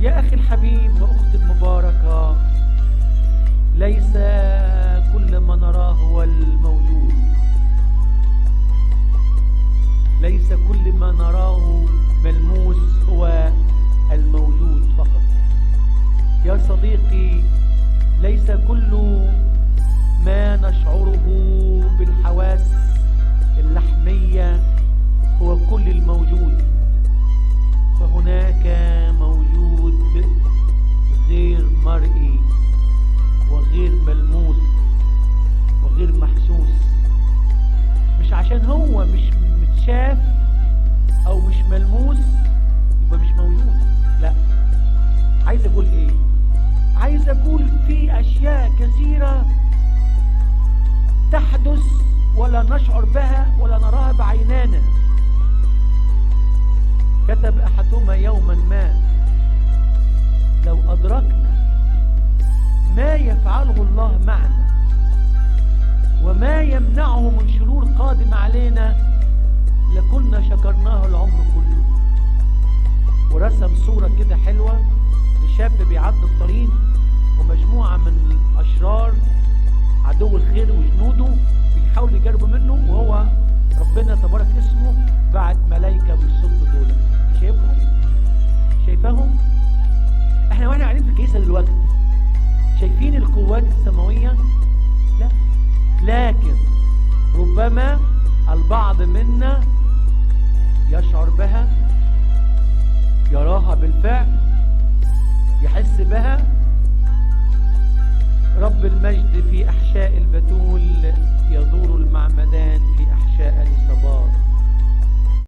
يا أخي الحبيب وأختي المباركة، ليس كل ما نراه هو الموجود، ليس كل ما نراه ملموس هو الموجود فقط. يا صديقي، ليس كل ما نشعره بالحواس اللحمية هو كل الموجود، فهناك موجود غير مرئي وغير ملموس وغير محسوس. مش عشان هو مش متشاف او مش ملموس يبقى مش موجود، لا. عايز اقول ايه؟ عايز اقول في اشياء كثيرة تحدث ولا نشعر بها ولا نراها بعينانا. كتب احدهما يوما ما: لو ادركنا ما يفعله الله معنا وما يمنعه من شرور قادم علينا لكنا شكرناه العمر كله. ورسم صورة كده حلوة لشاب بيعدي الطريق ومجموعة من الأشرار عدو الخير وجنوده بيحاولوا يجربوا منه، وهو ربنا تبارك اسمه بعت ملايكة بالصد دول. شايفهم؟ شايفهم؟ احنا واحنا قاعدين في الكنيسة دلوقتي شايفين القوات السماوية؟ لا، لكن ربما البعض منا يشعر بها، يراها بالفعل، يحس بها. رب المجد في أحشاء البتول يدور المعمدان في أحشاء اليصابات.